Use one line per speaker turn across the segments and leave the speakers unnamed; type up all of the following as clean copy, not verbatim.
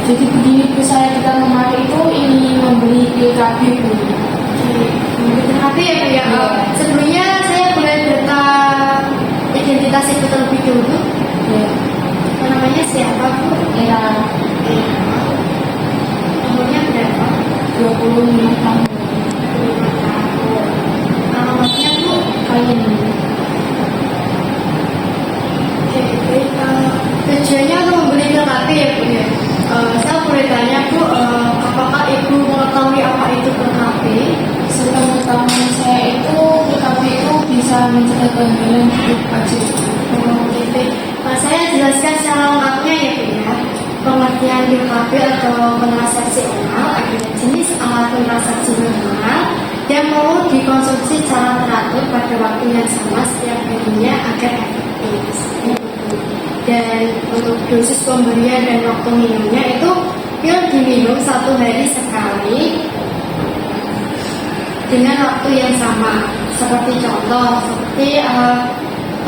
Jadi begini Bu, saya kita kemarin itu ingin membeli PKB Bu.
PKB ya Bu ya. Sebelumnya saya boleh data identitas itu terlebih dulu.
Ya.
Namanya siapa Bu?
Era
Umurnya berapa?
25 tahun.
25 tahun. Alamatnya Bu?
Kalian
Oke, baik. Tujuannya untuk membeli PKB ya Bu ya. Saya boleh tanya Bu, apakah Ibu mengetahui apa itu PKB?
sepengetahuan saya itu PKB itu bisa mencegah kehamilan hidup aja.
Oke, nah, saya jelaskan secara lengkapnya ya Bu ya. Pengertian PKB atau kontrasepsi oral adalah jenis alat kontrasepsi normal yang perlu dikonsumsi secara teratur pada waktu yang sama setiap harinya agar efektif. Dan untuk dosis pemberian dan waktu minumnya itu pil diminum 1 hari sekali dengan waktu yang sama. Seperti contoh,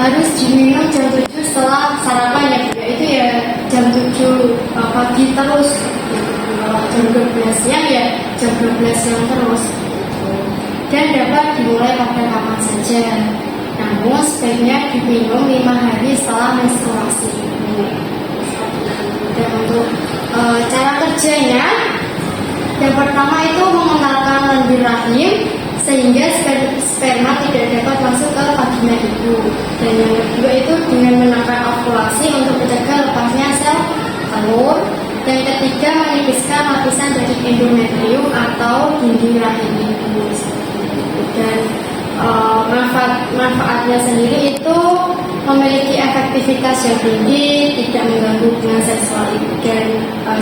harus diminum jam 7 setelah sarapan ya Bu ya. Itu ya jam 7 pagi terus. Kalau jam 12 siang ya jam 12 siang terus. Dan dapat dimulai pada kapan saja. Namun sebaiknya diminum 5 hari setelah menstruasi. Dan untuk cara kerjanya, yang pertama itu mengentalkan lendir rahim sehingga sperma tidak dapat masuk ke vagina ibu. Dan yang kedua itu dengan menekan ovulasi untuk mencegah lepasnya sel telur. Yang ketiga menipiskan lapisan dari endometrium atau dinding rahim ibu. Dan manfaatnya sendiri itu memiliki efektivitas yang tinggi, tidak mengganggu hubungan seksual ibu dan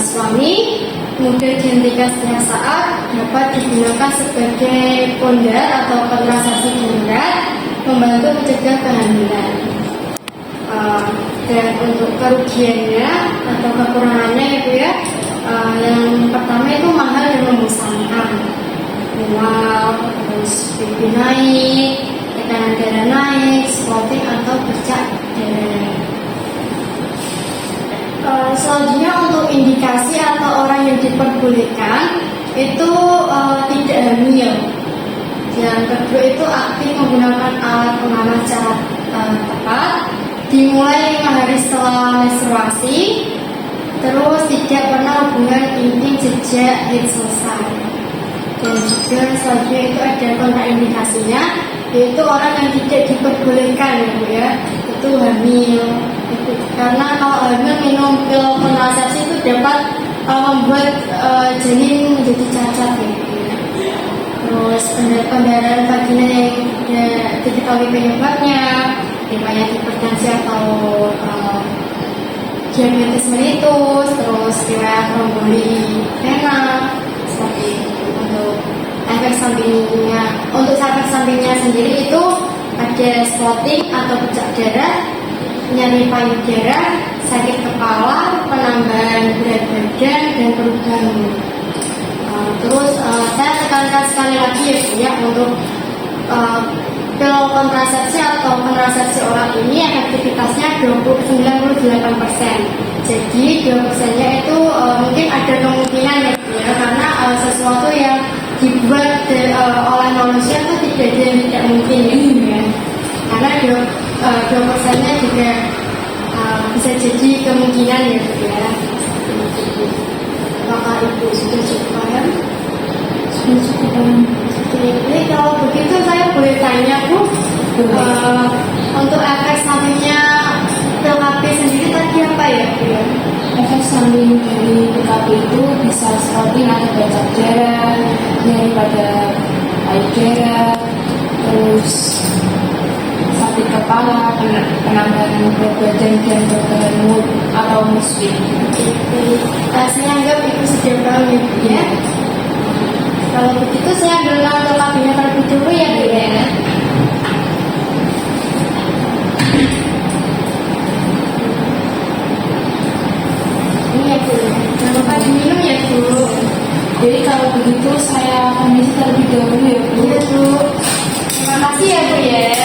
suami, mudah dihentikan setiap saat, dapat digunakan sebagai pondar atau kontrasepsi darurat, membantu mencegah kehamilan. Dan untuk kerugiannya atau kekurangannya itu ya, yang pertama itu mahal dan membosankan. Mual, terus pipi naik, tekanan darah naik, spotting atau bercak darah. Selanjutnya untuk indikasi atau orang yang diperbolehkan itu tidak hamil. Yang kedua itu aktif menggunakan alat pengaman secara tepat, dimulai 5 hari setelah menstruasi, terus tidak pernah hubungan intim sejak haid selesai. Dan juga selanjutnya itu ada kontraindikasinya, yaitu orang yang tidak diperbolehkan ya Bu ya, itu hamil. Karena kalau hamil minum pil kontrasepsi itu dapat membuat janin menjadi cacat ya Bu ya. Terus pendarahan vagina yang diketahui penyebabnya, riwayat hipertensi atau diabetes mellitus, terus riwayat tromboli vena, seperti itu. Untuk efek sampingnya sendiri itu ada spotting atau bercak darah, nyeri payudara, sakit kepala, penambahan berat badan dan perubahan mood. Terus saya tekankan sekali lagi ya Bu ya, untuk pil kontrasepsi atau kontrasepsi oral ini efektivitasnya 98%. Jadi 2%-nya itu mungkin ada kemungkinan ya Bu ya, karena sesuatu yang dibuat oleh manusia itu tidak mungkin ya Bu ya. Karena 2%-nya juga bisa jadi kemungkinan ya Bu ya. Apakah Ibu sudah cukup paham?
Sudah cukup paham.
Jadi kalau begitu saya boleh tanya Bu, untuk efek sampingnya PKB sendiri tadi apa ya Bu ya?
Efek samping dari PKB itu bisa spotting atau bercak darah, nyeri pada payudara, terus sakit kepala, penambahan berat badan dan perubahan mood atau mood swing.
Saya anggap Ibu sudah paham ya Bu ya. Kalau begitu saya ambil PKB-nya terlebih dulu ya Bu ya. Ini ya Bu, jangan lupa diminum ya Bu.
Jadi kalau begitu saya permisi terlebih dahulu ya Bu.
Iya Bu. Terima kasih ya Bu ya.